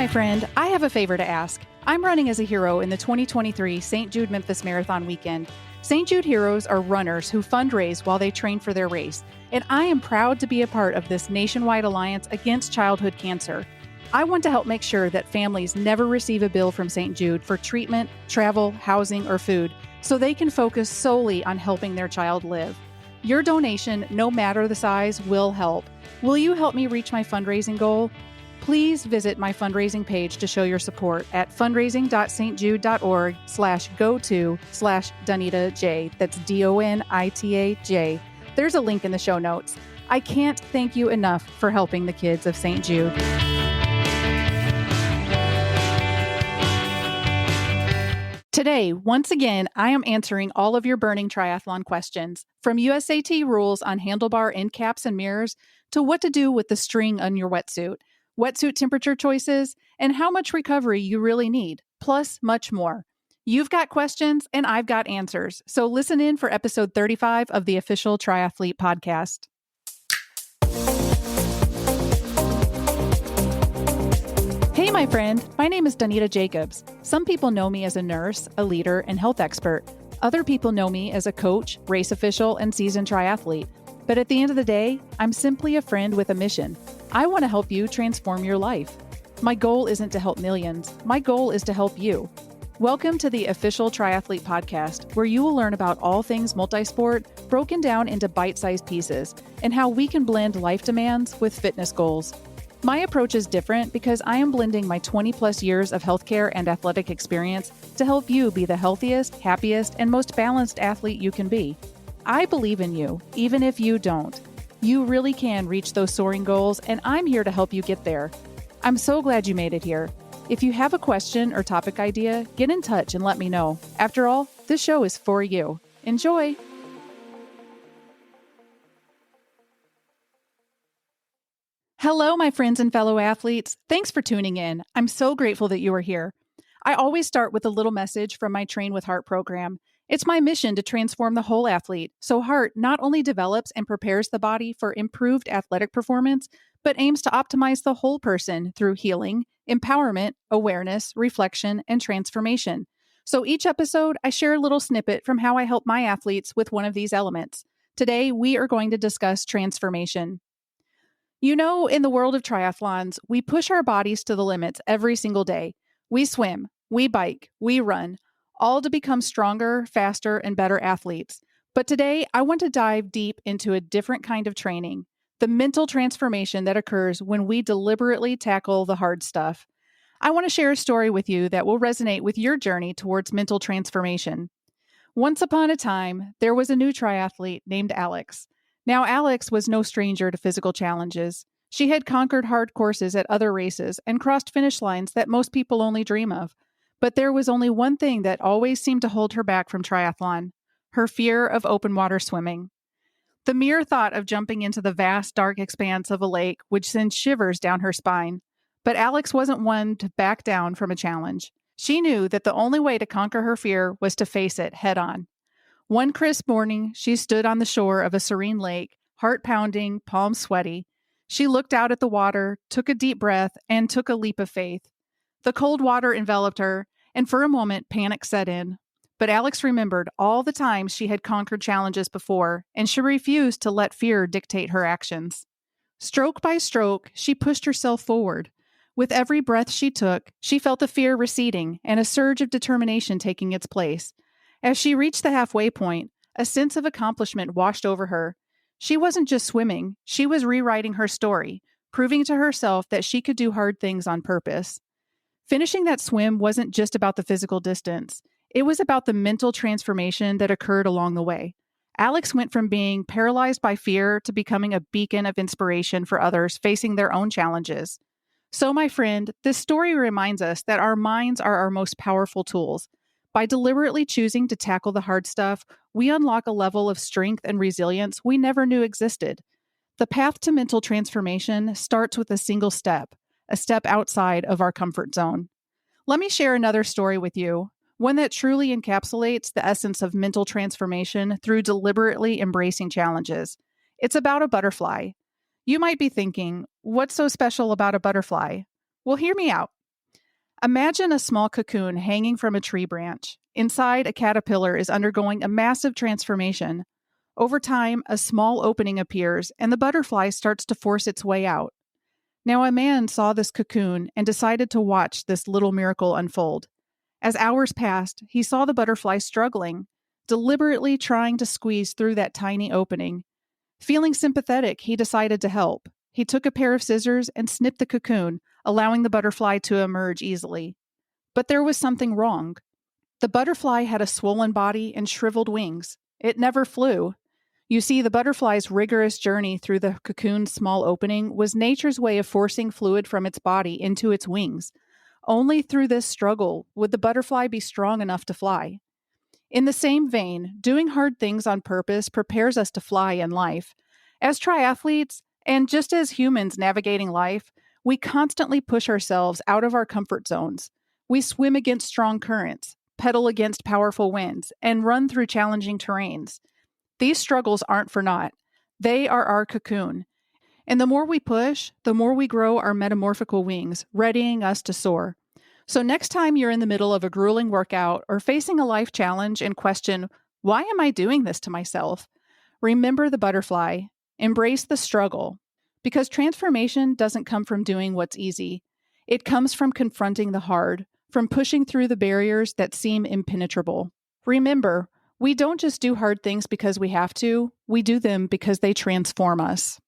my friend, I have a favor to ask. I'm running as a hero in the 2023 St. Jude Memphis Marathon weekend. St. Jude heroes are runners who fundraise while they train for their race, and I am proud to be a part of this nationwide alliance against childhood cancer. I want to help make sure that families never receive a bill from St. Jude for treatment, travel, housing, or food, so they can focus solely on helping their child live. Your donation, no matter the size, will help. Will you help me reach my fundraising goal? Please visit my fundraising page to show your support at fundraising.stjude.org/go-to/DonitaJ. That's DONITAJ. There's a link in the show notes. I can't thank you enough for helping the kids of St. Jude. Today, once again, I am answering all of your burning triathlon questions, from USAT rules on handlebar end caps and mirrors to what to do with the string on your wetsuit, wetsuit temperature choices, and how much recovery you really need, plus much more. You've got questions and I've got answers, so listen in for episode 35 of the official Triathlete podcast. Hey, my friend, my name is Donita Jacobs. Some people know me as a nurse, a leader, and health expert. Other people know me as a coach, race official, and seasoned triathlete. But at the end of the day, I'm simply a friend with a mission. I want to help you transform your life. My goal isn't to help millions. My goal is to help you. Welcome to the official Triathlete podcast, where you will learn about all things multisport, broken down into bite-sized pieces, and how we can blend life demands with fitness goals. My approach is different because I am blending my 20-plus years of healthcare and athletic experience to help you be the healthiest, happiest, and most balanced athlete you can be. I believe in you, even if you don't. You really can reach those soaring goals, and I'm here to help you get there. I'm so glad you made it here. If you have a question or topic idea, get in touch and let me know. After all, this show is for you. Enjoy! Hello, my friends and fellow athletes. Thanks for tuning in. I'm so grateful that you are here. I always start with a little message from my Train with Heart program. It's my mission to transform the whole athlete, so Heart not only develops and prepares the body for improved athletic performance, but aims to optimize the whole person through healing, empowerment, awareness, reflection, and transformation. So each episode, I share a little snippet from how I help my athletes with one of these elements. Today, we are going to discuss transformation. You know, in the world of triathlons, we push our bodies to the limits every single day. We swim, we bike, we run, all to become stronger, faster, and better athletes. But today, I want to dive deep into a different kind of training, the mental transformation that occurs when we deliberately tackle the hard stuff. I want to share a story with you that will resonate with your journey towards mental transformation. Once upon a time, there was a new triathlete named Alex. Now, Alex was no stranger to physical challenges. She had conquered hard courses at other races and crossed finish lines that most people only dream of. But there was only one thing that always seemed to hold her back from triathlon: her fear of open water swimming. The mere thought of jumping into the vast, dark expanse of a lake would send shivers down her spine. But Alex wasn't one to back down from a challenge. She knew that the only way to conquer her fear was to face it head on. One crisp morning, she stood on the shore of a serene lake, heart pounding, palms sweaty. She looked out at the water, took a deep breath, and took a leap of faith. The cold water enveloped her, and for a moment, panic set in. But Alex remembered all the times she had conquered challenges before, and she refused to let fear dictate her actions. Stroke by stroke, she pushed herself forward. With every breath she took, she felt the fear receding and a surge of determination taking its place. As she reached the halfway point, a sense of accomplishment washed over her. She wasn't just swimming, she was rewriting her story, proving to herself that she could do hard things on purpose. Finishing that swim wasn't just about the physical distance. It was about the mental transformation that occurred along the way. Alex went from being paralyzed by fear to becoming a beacon of inspiration for others facing their own challenges. So, my friend, this story reminds us that our minds are our most powerful tools. By deliberately choosing to tackle the hard stuff, we unlock a level of strength and resilience we never knew existed. The path to mental transformation starts with a single step, a step outside of our comfort zone. Let me share another story with you, one that truly encapsulates the essence of mental transformation through deliberately embracing challenges. It's about a butterfly. You might be thinking, what's so special about a butterfly? Well, hear me out. Imagine a small cocoon hanging from a tree branch. Inside, a caterpillar is undergoing a massive transformation. Over time, a small opening appears, and the butterfly starts to force its way out. Now, a man saw this cocoon and decided to watch this little miracle unfold. As hours passed, he saw the butterfly struggling, deliberately trying to squeeze through that tiny opening. Feeling sympathetic, he decided to help. He took a pair of scissors and snipped the cocoon, allowing the butterfly to emerge easily. But there was something wrong. The butterfly had a swollen body and shriveled wings. It never flew. You see, the butterfly's rigorous journey through the cocoon's small opening was nature's way of forcing fluid from its body into its wings. Only through this struggle would the butterfly be strong enough to fly. In the same vein, doing hard things on purpose prepares us to fly in life. As triathletes, and just as humans navigating life, we constantly push ourselves out of our comfort zones. We swim against strong currents, pedal against powerful winds, and run through challenging terrains. These struggles aren't for naught. They are our cocoon. And the more we push, the more we grow our metamorphical wings, readying us to soar. So next time you're in the middle of a grueling workout or facing a life challenge and question, why am I doing this to myself? Remember the butterfly. Embrace the struggle. Because transformation doesn't come from doing what's easy. It comes from confronting the hard, from pushing through the barriers that seem impenetrable. Remember, we don't just do hard things because we have to, we do them because they transform us.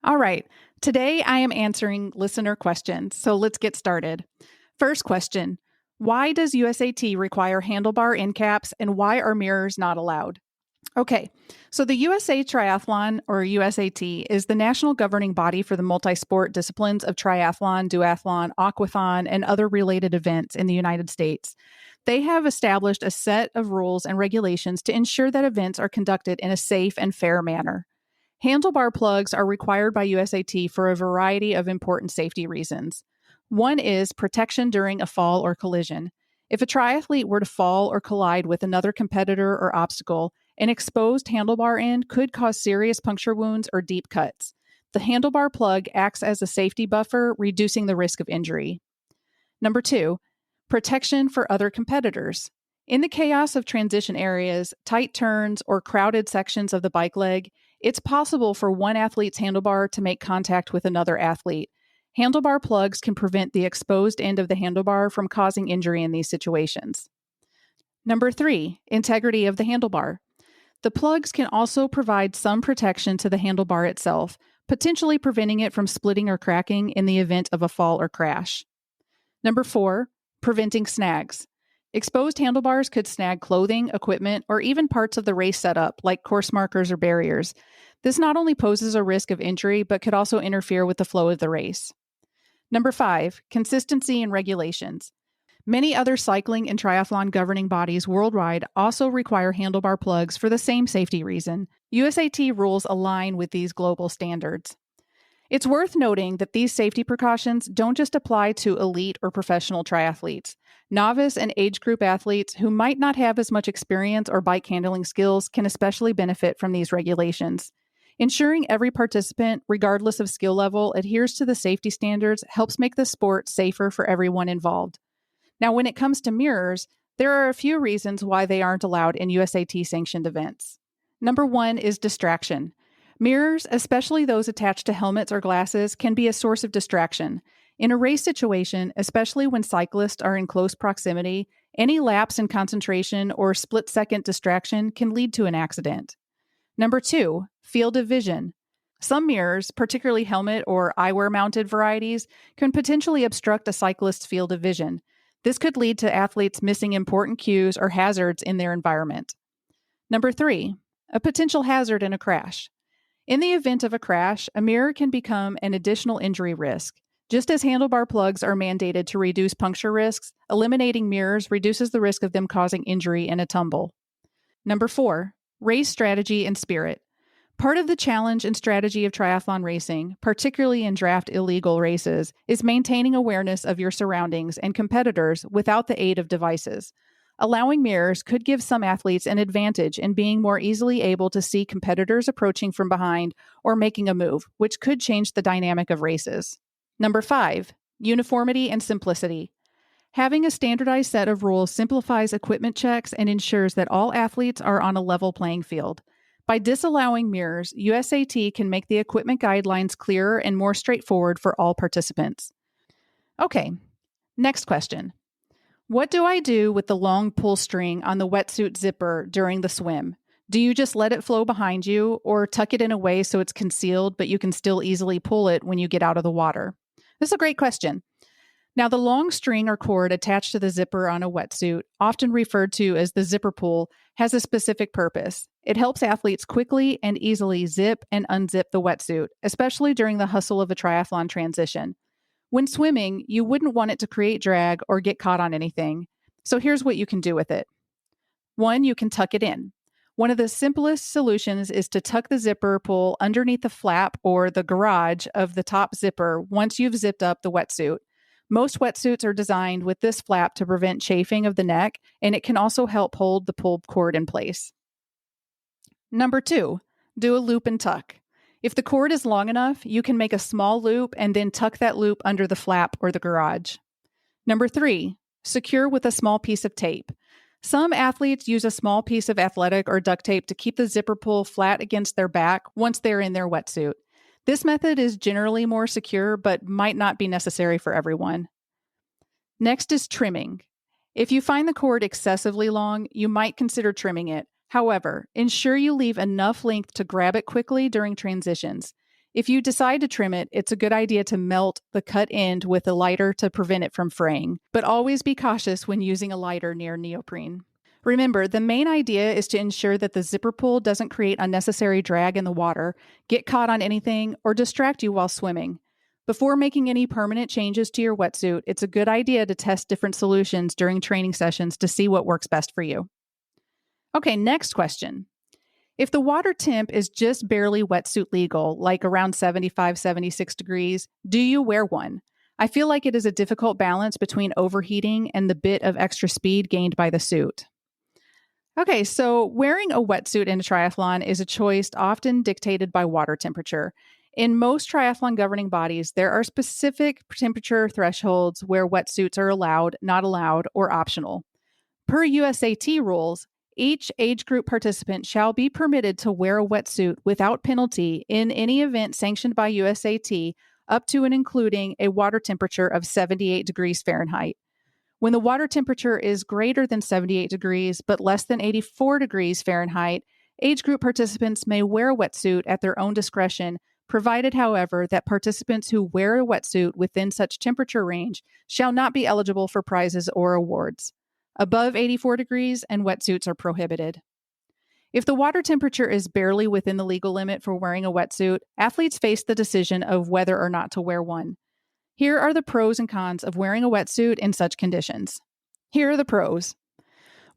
All right, today I am answering listener questions, so let's get started. First question, why does USAT require handlebar end caps and why are mirrors not allowed? Okay, so the USA Triathlon, or USAT, is the national governing body for the multi-sport disciplines of triathlon, duathlon, aquathon, and other related events in the United States. They have established a set of rules and regulations to ensure that events are conducted in a safe and fair manner. Handlebar plugs are required by USAT for a variety of important safety reasons. One is protection during a fall or collision. If a triathlete were to fall or collide with another competitor or obstacle, an exposed handlebar end could cause serious puncture wounds or deep cuts. The handlebar plug acts as a safety buffer, reducing the risk of injury. Number 2, protection for other competitors. In the chaos of transition areas, tight turns, or crowded sections of the bike leg, it's possible for one athlete's handlebar to make contact with another athlete. Handlebar plugs can prevent the exposed end of the handlebar from causing injury in these situations. Number 3, integrity of the handlebar. The plugs can also provide some protection to the handlebar itself, potentially preventing it from splitting or cracking in the event of a fall or crash. Number 4, preventing snags. Exposed handlebars could snag clothing, equipment, or even parts of the race setup, like course markers or barriers. This not only poses a risk of injury, but could also interfere with the flow of the race. Number 5, consistency and regulations. Many other cycling and triathlon governing bodies worldwide also require handlebar plugs for the same safety reason. USAT rules align with these global standards. It's worth noting that these safety precautions don't just apply to elite or professional triathletes. Novice and age group athletes who might not have as much experience or bike handling skills can especially benefit from these regulations. Ensuring every participant, regardless of skill level, adheres to the safety standards helps make the sport safer for everyone involved. Now, when it comes to mirrors, there are a few reasons why they aren't allowed in USAT-sanctioned events. Number 1 is distraction. Mirrors, especially those attached to helmets or glasses, can be a source of distraction. In a race situation, especially when cyclists are in close proximity, any lapse in concentration or split-second distraction can lead to an accident. Number 2, field of vision. Some mirrors, particularly helmet or eyewear-mounted varieties, can potentially obstruct a cyclist's field of vision. This could lead to athletes missing important cues or hazards in their environment. Number 3, a potential hazard in a crash. In the event of a crash, a mirror can become an additional injury risk. Just as handlebar plugs are mandated to reduce puncture risks, eliminating mirrors reduces the risk of them causing injury in a tumble. Number 4, race strategy and spirit. Part of the challenge and strategy of triathlon racing, particularly in draft illegal races, is maintaining awareness of your surroundings and competitors without the aid of devices. Allowing mirrors could give some athletes an advantage in being more easily able to see competitors approaching from behind or making a move, which could change the dynamic of races. Number 5, uniformity and simplicity. Having a standardized set of rules simplifies equipment checks and ensures that all athletes are on a level playing field. By disallowing mirrors, USAT can make the equipment guidelines clearer and more straightforward for all participants. Okay, next question. What do I do with the long pull string on the wetsuit zipper during the swim? Do you just let it flow behind you or tuck it in a way so it's concealed, but you can still easily pull it when you get out of the water? This is a great question. Now, the long string or cord attached to the zipper on a wetsuit, often referred to as the zipper pull, has a specific purpose. It helps athletes quickly and easily zip and unzip the wetsuit, especially during the hustle of a triathlon transition. When swimming, you wouldn't want it to create drag or get caught on anything. So here's what you can do with it. 1, you can tuck it in. One of the simplest solutions is to tuck the zipper pull underneath the flap or the garage of the top zipper once you've zipped up the wetsuit. Most wetsuits are designed with this flap to prevent chafing of the neck, and it can also help hold the pull cord in place. Number 2, do a loop and tuck. If the cord is long enough, you can make a small loop and then tuck that loop under the flap or the garage. Number 3, secure with a small piece of tape. Some athletes use a small piece of athletic or duct tape to keep the zipper pull flat against their back once they're in their wetsuit. This method is generally more secure, but might not be necessary for everyone. Next is trimming. If you find the cord excessively long, you might consider trimming it. However, ensure you leave enough length to grab it quickly during transitions. If you decide to trim it, it's a good idea to melt the cut end with a lighter to prevent it from fraying, but always be cautious when using a lighter near neoprene. Remember, the main idea is to ensure that the zipper pull doesn't create unnecessary drag in the water, get caught on anything, or distract you while swimming. Before making any permanent changes to your wetsuit, it's a good idea to test different solutions during training sessions to see what works best for you. Okay, next question. If the water temp is just barely wetsuit legal, like around 75, 76 degrees, do you wear one? I feel like it is a difficult balance between overheating and the bit of extra speed gained by the suit. Okay, so wearing a wetsuit in a triathlon is a choice often dictated by water temperature. In most triathlon governing bodies, there are specific temperature thresholds where wetsuits are allowed, not allowed, or optional. Per USAT rules, each age group participant shall be permitted to wear a wetsuit without penalty in any event sanctioned by USAT up to and including a water temperature of 78 degrees Fahrenheit. When the water temperature is greater than 78 degrees but less than 84 degrees Fahrenheit, age group participants may wear a wetsuit at their own discretion, provided, however, that participants who wear a wetsuit within such temperature range shall not be eligible for prizes or awards. Above 84 degrees and wetsuits are prohibited. If the water temperature is barely within the legal limit for wearing a wetsuit, athletes face the decision of whether or not to wear one. Here are the pros and cons of wearing a wetsuit in such conditions. Here are the pros.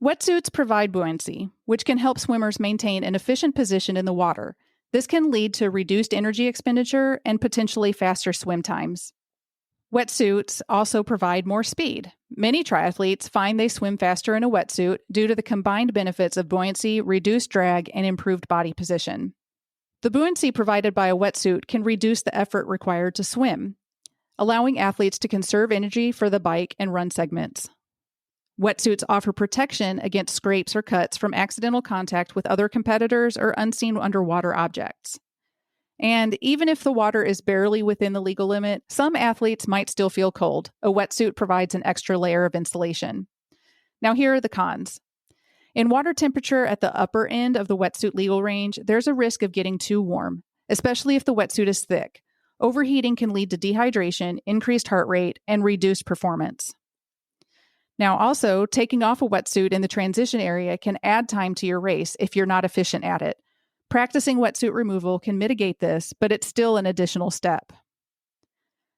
Wetsuits provide buoyancy, which can help swimmers maintain an efficient position in the water. This can lead to reduced energy expenditure and potentially faster swim times. Wetsuits also provide more speed. Many triathletes find they swim faster in a wetsuit due to the combined benefits of buoyancy, reduced drag, and improved body position. The buoyancy provided by a wetsuit can reduce the effort required to swim, allowing athletes to conserve energy for the bike and run segments. Wetsuits offer protection against scrapes or cuts from accidental contact with other competitors or unseen underwater objects. And even if the water is barely within the legal limit, some athletes might still feel cold. A wetsuit provides an extra layer of insulation. Now, here are the cons. In water temperature at the upper end of the wetsuit legal range, there's a risk of getting too warm, especially if the wetsuit is thick. Overheating can lead to dehydration, increased heart rate, and reduced performance. Now, also, taking off a wetsuit in the transition area can add time to your race if you're not efficient at it. Practicing wetsuit removal can mitigate this, but it's still an additional step.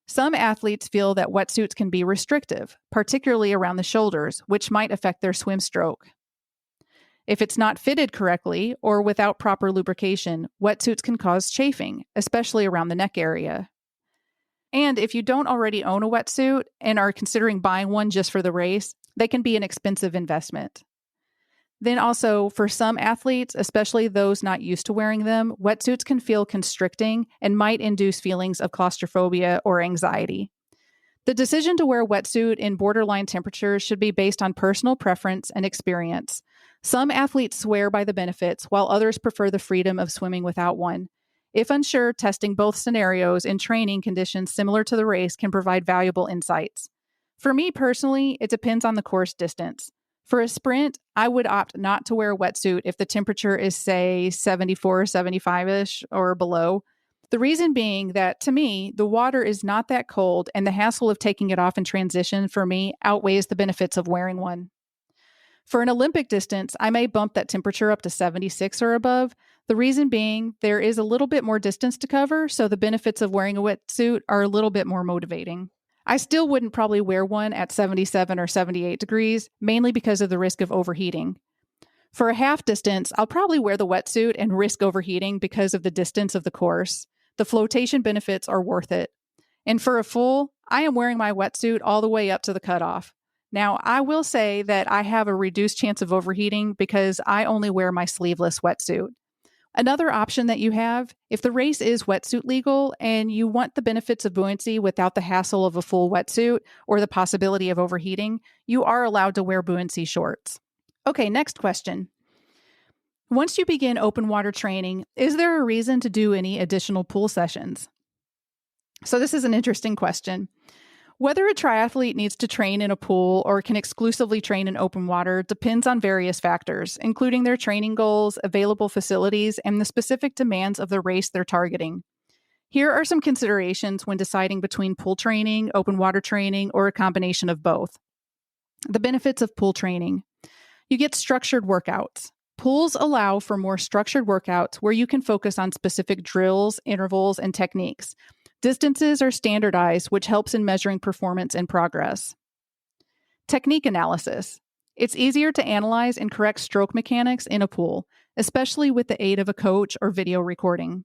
Some athletes feel that wetsuits can be restrictive, particularly around the shoulders, which might affect their swim stroke. If it's not fitted correctly or without proper lubrication, wetsuits can cause chafing, especially around the neck area. And if you don't already own a wetsuit and are considering buying one just for the race, they can be an expensive investment. Then also, for some athletes, especially those not used to wearing them, wetsuits can feel constricting and might induce feelings of claustrophobia or anxiety. The decision to wear a wetsuit in borderline temperatures should be based on personal preference and experience. Some athletes swear by the benefits, while others prefer the freedom of swimming without one. If unsure, testing both scenarios in training conditions similar to the race can provide valuable insights. For me personally, it depends on the course distance. For a sprint, I would opt not to wear a wetsuit if the temperature is, say, 74, 75-ish or below. The reason being that, to me, the water is not that cold, and the hassle of taking it off in transition for me outweighs the benefits of wearing one. For an Olympic distance, I may bump that temperature up to 76 or above. The reason being, there is a little bit more distance to cover, so the benefits of wearing a wetsuit are a little bit more motivating. I still wouldn't probably wear one at 77 or 78 degrees, mainly because of the risk of overheating. For a half distance, I'll probably wear the wetsuit and risk overheating because of the distance of the course. The flotation benefits are worth it. And for a full, I am wearing my wetsuit all the way up to the cutoff. Now, I will say that I have a reduced chance of overheating because I only wear my sleeveless wetsuit. Another option that you have, if the race is wetsuit legal and you want the benefits of buoyancy without the hassle of a full wetsuit or the possibility of overheating, you are allowed to wear buoyancy shorts. Okay, next question. Once you begin open water training, is there a reason to do any additional pool sessions? So this is an interesting question. Whether a triathlete needs to train in a pool or can exclusively train in open water depends on various factors, including their training goals, available facilities, and the specific demands of the race they're targeting. Here are some considerations when deciding between pool training, open water training, or a combination of both. The benefits of pool training. You get structured workouts. Pools allow for more structured workouts where you can focus on specific drills, intervals, and techniques. Distances are standardized, which helps in measuring performance and progress. Technique analysis. It's easier to analyze and correct stroke mechanics in a pool, especially with the aid of a coach or video recording.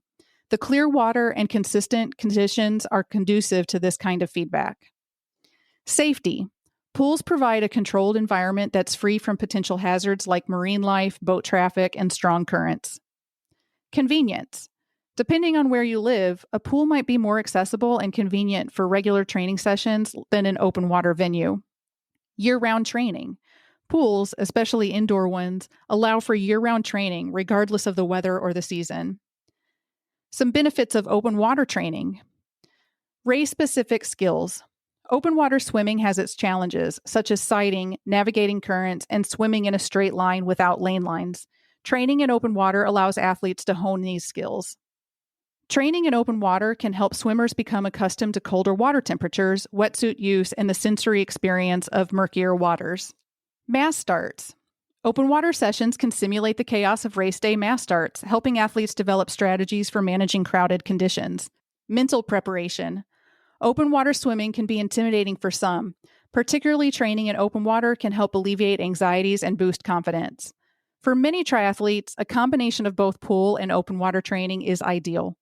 The clear water and consistent conditions are conducive to this kind of feedback. Safety. Pools provide a controlled environment that's free from potential hazards like marine life, boat traffic, and strong currents. Convenience. Depending on where you live, a pool might be more accessible and convenient for regular training sessions than an open water venue. Year-round training. Pools, especially indoor ones, allow for year-round training regardless of the weather or the season. Some benefits of open water training. Race-specific skills. Open water swimming has its challenges, such as sighting, navigating currents, and swimming in a straight line without lane lines. Training in open water allows athletes to hone these skills. Training in open water can help swimmers become accustomed to colder water temperatures, wetsuit use, and the sensory experience of murkier waters. Mass starts. Open water sessions can simulate the chaos of race day mass starts, helping athletes develop strategies for managing crowded conditions. Mental preparation. Open water swimming can be intimidating for some. Particularly training in open water can help alleviate anxieties and boost confidence. For many triathletes, a combination of both pool and open water training is ideal.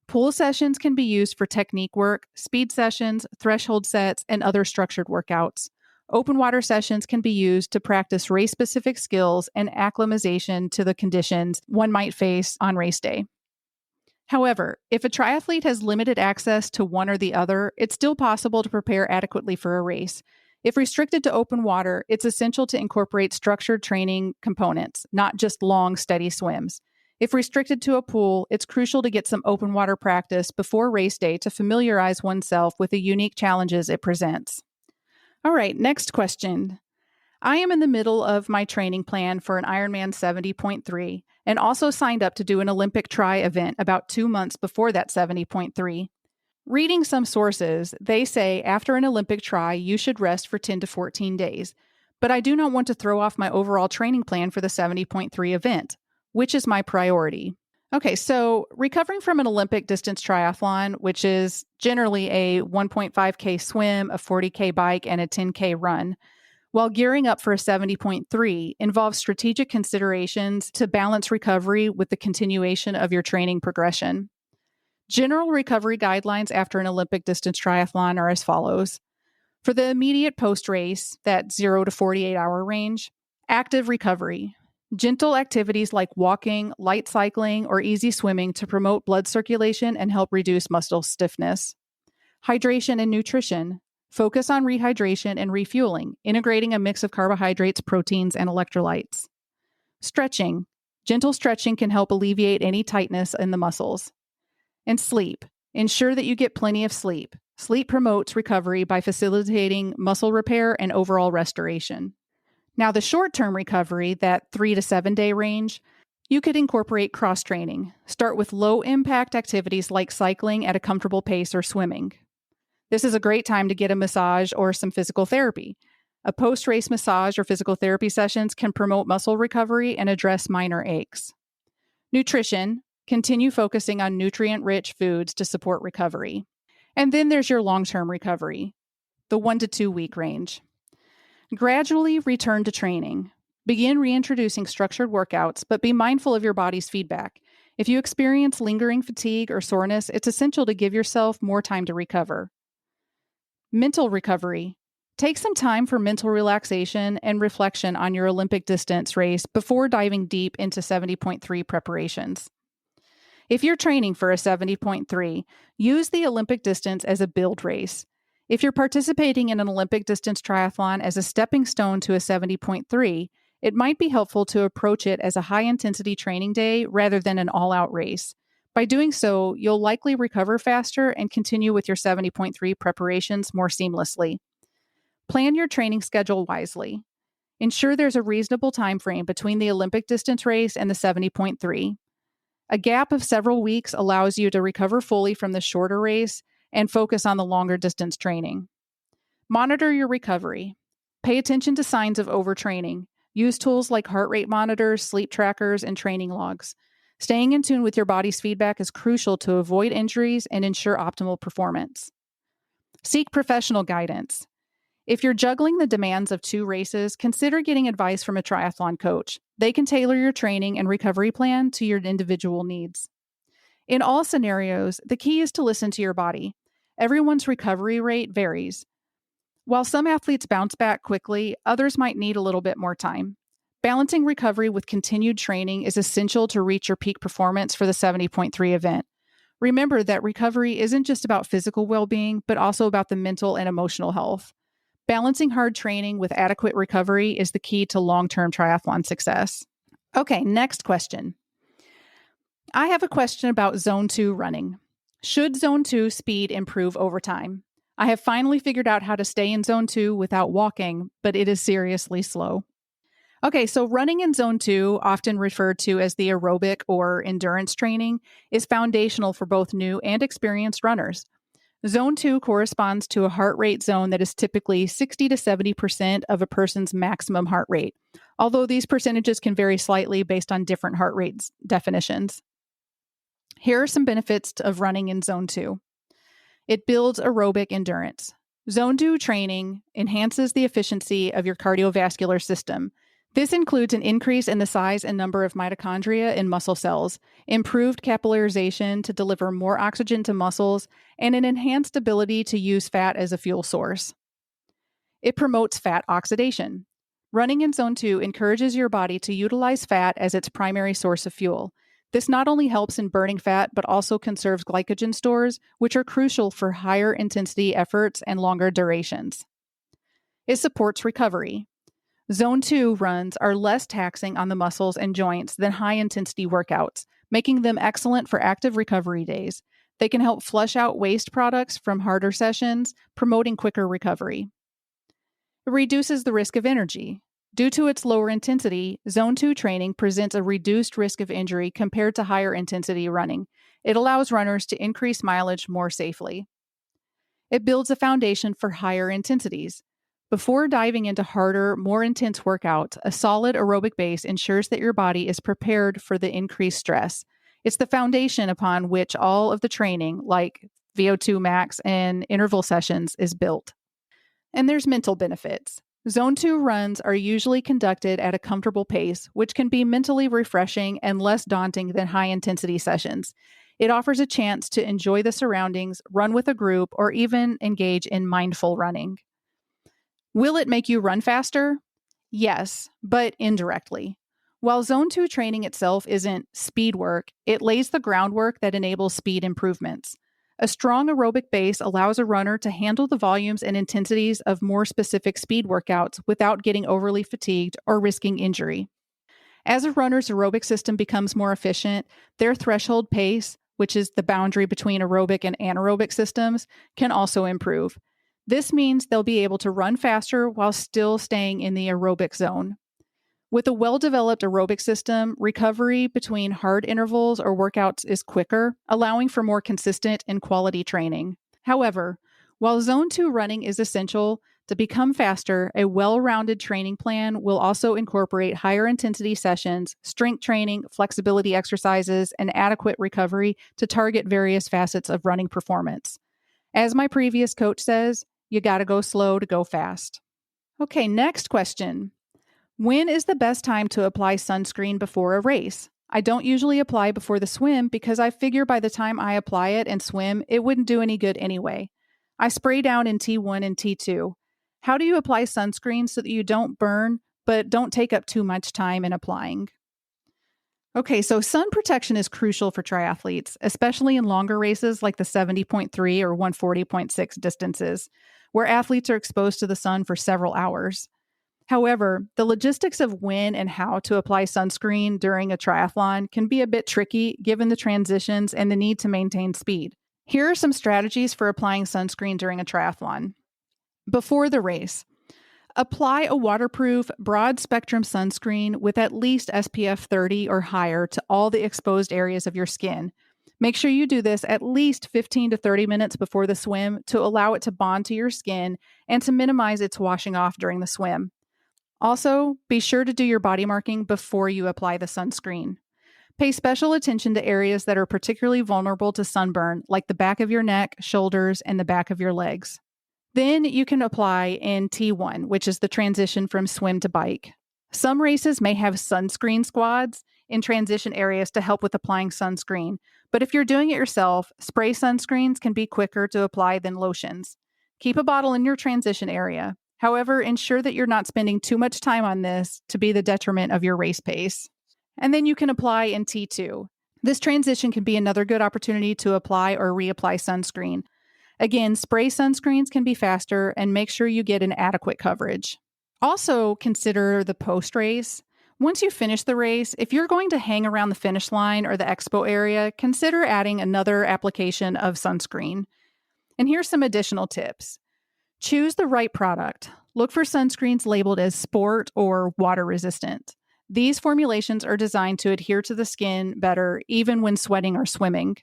Pool sessions can be used for technique work, speed sessions, threshold sets, and other structured workouts. Open water sessions can be used to practice race-specific skills and acclimatization to the conditions one might face on race day. However, if a triathlete has limited access to one or the other, it's still possible to prepare adequately for a race. If restricted to open water, it's essential to incorporate structured training components, not just long, steady swims. If restricted to a pool, it's crucial to get some open water practice before race day to familiarize oneself with the unique challenges it presents. All right, next question. I am in the middle of my training plan for an Ironman 70.3 and also signed up to do an Olympic tri event about 2 months before that 70.3. Reading some sources, they say after an Olympic tri, you should rest for 10 to 14 days. But I do not want to throw off my overall training plan for the 70.3 event. Which is my priority? Okay, so recovering from an Olympic distance triathlon, which is generally a 1.5K swim, a 40K bike, and a 10K run, while gearing up for a 70.3 involves strategic considerations to balance recovery with the continuation of your training progression. General recovery guidelines after an Olympic distance triathlon are as follows. For the immediate post-race, that 0 to 48-hour range, active recovery. Gentle activities like walking, light cycling, or easy swimming to promote blood circulation and help reduce muscle stiffness. Hydration and nutrition. Focus on rehydration and refueling, integrating a mix of carbohydrates, proteins, and electrolytes. Stretching. Gentle stretching can help alleviate any tightness in the muscles. And sleep. Ensure that you get plenty of sleep. Sleep promotes recovery by facilitating muscle repair and overall restoration. Now, the short-term recovery, that 3 to 7 day range, you could incorporate cross-training. Start with low-impact activities like cycling at a comfortable pace or swimming. This is a great time to get a massage or some physical therapy. A post-race massage or physical therapy sessions can promote muscle recovery and address minor aches. Nutrition. Continue focusing on nutrient-rich foods to support recovery. And then there's your long-term recovery, the 1 to 2 week range. Gradually return to training. Begin reintroducing structured workouts, but be mindful of your body's feedback. If you experience lingering fatigue or soreness, it's essential to give yourself more time to recover. Mental recovery. Take some time for mental relaxation and reflection on your Olympic distance race before diving deep into 70.3 preparations. If you're training for a 70.3, use the Olympic distance as a build race. If you're participating in an Olympic distance triathlon as a stepping stone to a 70.3, it might be helpful to approach it as a high-intensity training day rather than an all-out race. By doing so, you'll likely recover faster and continue with your 70.3 preparations more seamlessly. Plan your training schedule wisely. Ensure there's a reasonable time frame between the Olympic distance race and the 70.3. A gap of several weeks allows you to recover fully from the shorter race and focus on the longer distance training. Monitor your recovery. Pay attention to signs of overtraining. Use tools like heart rate monitors, sleep trackers, and training logs. Staying in tune with your body's feedback is crucial to avoid injuries and ensure optimal performance. Seek professional guidance. If you're juggling the demands of 2 races, consider getting advice from a triathlon coach. They can tailor your training and recovery plan to your individual needs. In all scenarios, the key is to listen to your body. Everyone's recovery rate varies. While some athletes bounce back quickly, others might need a little bit more time. Balancing recovery with continued training is essential to reach your peak performance for the 70.3 event. Remember that recovery isn't just about physical well-being, but also about the mental and emotional health. Balancing hard training with adequate recovery is the key to long-term triathlon success. Okay, next question. I have a question about Zone 2 running. Should Zone 2 speed improve over time? I have finally figured out how to stay in Zone 2 without walking, but it is seriously slow. Okay, so running in Zone 2, often referred to as the aerobic or endurance training, is foundational for both new and experienced runners. Zone 2 corresponds to a heart rate zone that is typically 60 to 70% of a person's maximum heart rate, although these percentages can vary slightly based on different heart rate definitions. Here are some benefits of running in Zone 2. It builds aerobic endurance. Zone 2 training enhances the efficiency of your cardiovascular system. This includes an increase in the size and number of mitochondria in muscle cells, improved capillarization to deliver more oxygen to muscles, and an enhanced ability to use fat as a fuel source. It promotes fat oxidation. Running in Zone 2 encourages your body to utilize fat as its primary source of fuel. This not only helps in burning fat, but also conserves glycogen stores, which are crucial for higher intensity efforts and longer durations. It supports recovery. Zone 2 runs are less taxing on the muscles and joints than high-intensity workouts, making them excellent for active recovery days. They can help flush out waste products from harder sessions, promoting quicker recovery. It reduces the risk of injury. Due to its lower intensity, Zone 2 training presents a reduced risk of injury compared to higher intensity running. It allows runners to increase mileage more safely. It builds a foundation for higher intensities. Before diving into harder, more intense workouts, a solid aerobic base ensures that your body is prepared for the increased stress. It's the foundation upon which all of the training, like VO2 max and interval sessions, is built. And there's mental benefits. Zone 2 runs are usually conducted at a comfortable pace, which can be mentally refreshing and less daunting than high-intensity sessions. It offers a chance to enjoy the surroundings, run with a group, or even engage in mindful running. Will it make you run faster? Yes, but indirectly. While Zone 2 training itself isn't speed work, it lays the groundwork that enables speed improvements. A strong aerobic base allows a runner to handle the volumes and intensities of more specific speed workouts without getting overly fatigued or risking injury. As a runner's aerobic system becomes more efficient, their threshold pace, which is the boundary between aerobic and anaerobic systems, can also improve. This means they'll be able to run faster while still staying in the aerobic zone. With a well-developed aerobic system, recovery between hard intervals or workouts is quicker, allowing for more consistent and quality training. However, while Zone 2 running is essential, to become faster, a well-rounded training plan will also incorporate higher intensity sessions, strength training, flexibility exercises, and adequate recovery to target various facets of running performance. As my previous coach says, you gotta go slow to go fast. Okay, next question. When is the best time to apply sunscreen before a race? I don't usually apply before the swim because I figure by the time I apply it and swim, it wouldn't do any good anyway. I spray down in T1 and T2. How do you apply sunscreen so that you don't burn, but don't take up too much time in applying? Okay, so sun protection is crucial for triathletes, especially in longer races like the 70.3 or 140.6 distances, where athletes are exposed to the sun for several hours. However, the logistics of when and how to apply sunscreen during a triathlon can be a bit tricky given the transitions and the need to maintain speed. Here are some strategies for applying sunscreen during a triathlon. Before the race, apply a waterproof, broad-spectrum sunscreen with at least SPF 30 or higher to all the exposed areas of your skin. Make sure you do this at least 15 to 30 minutes before the swim to allow it to bond to your skin and to minimize its washing off during the swim. Also, be sure to do your body marking before you apply the sunscreen. Pay special attention to areas that are particularly vulnerable to sunburn, like the back of your neck, shoulders, and the back of your legs. Then you can apply in T1, which is the transition from swim to bike. Some races may have sunscreen squads in transition areas to help with applying sunscreen, but if you're doing it yourself, spray sunscreens can be quicker to apply than lotions. Keep a bottle in your transition area. However, ensure that you're not spending too much time on this to be the detriment of your race pace. And then you can apply in T2. This transition can be another good opportunity to apply or reapply sunscreen. Again, spray sunscreens can be faster and make sure you get an adequate coverage. Also, consider the post-race. Once you finish the race, if you're going to hang around the finish line or the expo area, consider adding another application of sunscreen. And here's some additional tips. Choose the right product. Look for sunscreens labeled as sport or water resistant. These formulations are designed to adhere to the skin better even when sweating or swimming.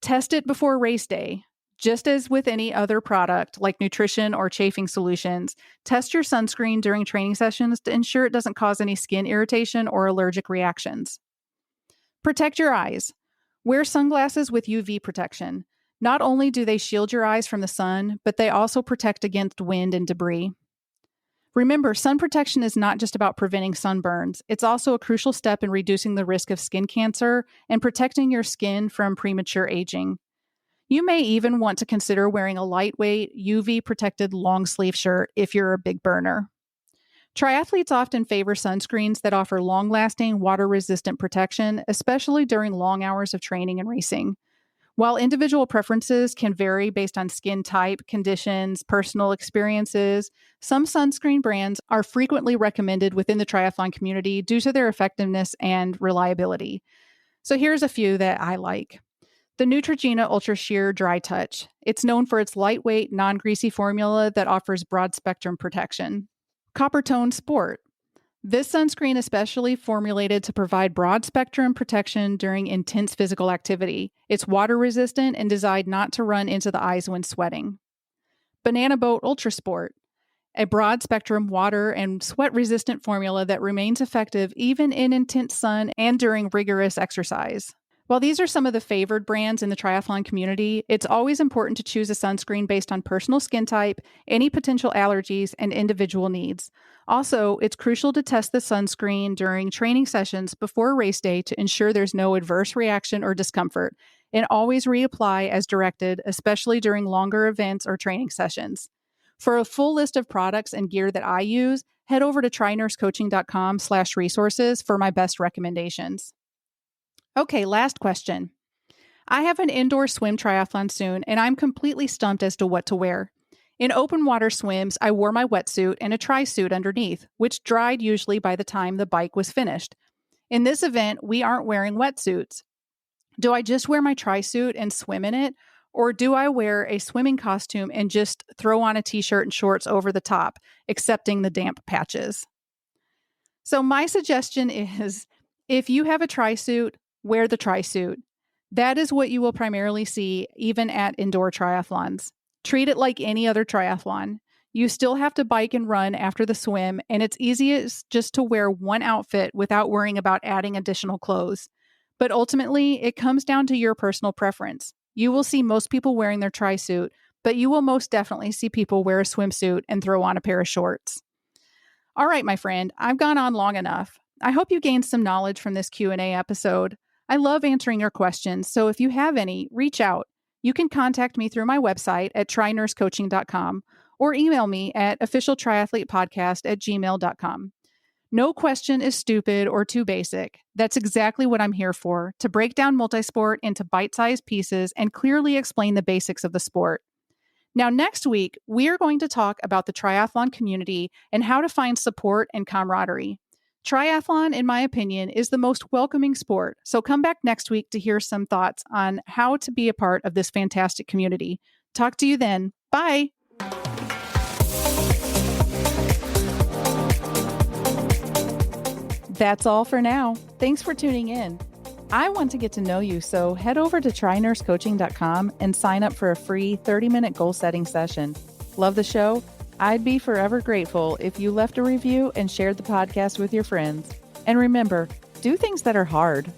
Test it before race day. Just as with any other product like nutrition or chafing solutions, test your sunscreen during training sessions to ensure it doesn't cause any skin irritation or allergic reactions. Protect your eyes. Wear sunglasses with UV protection. Not only do they shield your eyes from the sun, but they also protect against wind and debris. Remember, sun protection is not just about preventing sunburns. It's also a crucial step in reducing the risk of skin cancer and protecting your skin from premature aging. You may even want to consider wearing a lightweight, UV-protected long-sleeve shirt if you're a big burner. Triathletes often favor sunscreens that offer long-lasting, water-resistant protection, especially during long hours of training and racing. While individual preferences can vary based on skin type, conditions, personal experiences, some sunscreen brands are frequently recommended within the triathlon community due to their effectiveness and reliability. So here's a few that I like. The Neutrogena Ultra Sheer Dry Touch. It's known for its lightweight, non-greasy formula that offers broad-spectrum protection. Coppertone Sport. This sunscreen is specially formulated to provide broad-spectrum protection during intense physical activity. It's water-resistant and designed not to run into the eyes when sweating. Banana Boat Ultra Sport. A broad-spectrum water and sweat-resistant formula that remains effective even in intense sun and during rigorous exercise. While these are some of the favored brands in the triathlon community, it's always important to choose a sunscreen based on personal skin type, any potential allergies, and individual needs. Also, it's crucial to test the sunscreen during training sessions before race day to ensure there's no adverse reaction or discomfort, and always reapply as directed, especially during longer events or training sessions. For a full list of products and gear that I use, head over to trynursecoaching.com/resources for my best recommendations. Okay, last question. I have an indoor swim triathlon soon, and I'm completely stumped as to what to wear. In open water swims, I wore my wetsuit and a tri-suit underneath, which dried usually by the time the bike was finished. In this event, we aren't wearing wetsuits. Do I just wear my tri-suit and swim in it? Or do I wear a swimming costume and just throw on a t-shirt and shorts over the top, accepting the damp patches? So my suggestion is, if you have a tri-suit, wear the tri-suit. That is what you will primarily see even at indoor triathlons. Treat it like any other triathlon. You still have to bike and run after the swim, and it's easiest just to wear one outfit without worrying about adding additional clothes. But ultimately, it comes down to your personal preference. You will see most people wearing their tri-suit, but you will most definitely see people wear a swimsuit and throw on a pair of shorts. All right, my friend, I've gone on long enough. I hope you gained some knowledge from this Q&A episode. I love answering your questions, so if you have any, reach out. You can contact me through my website at trynursecoaching.com or email me at officialtriathletepodcast@gmail.com. No question is stupid or too basic. That's exactly what I'm here for, to break down multisport into bite-sized pieces and clearly explain the basics of the sport. Now, next week, we are going to talk about the triathlon community and how to find support and camaraderie. Triathlon, in my opinion, is the most welcoming sport, so come back next week to hear some thoughts on how to be a part of this fantastic community. Talk to you then. Bye! That's all for now. Thanks for tuning in. I want to get to know you, so head over to trynursecoaching.com and sign up for a free 30-minute goal-setting session. Love the show? I'd be forever grateful if you left a review and shared the podcast with your friends. And remember, do things that are hard.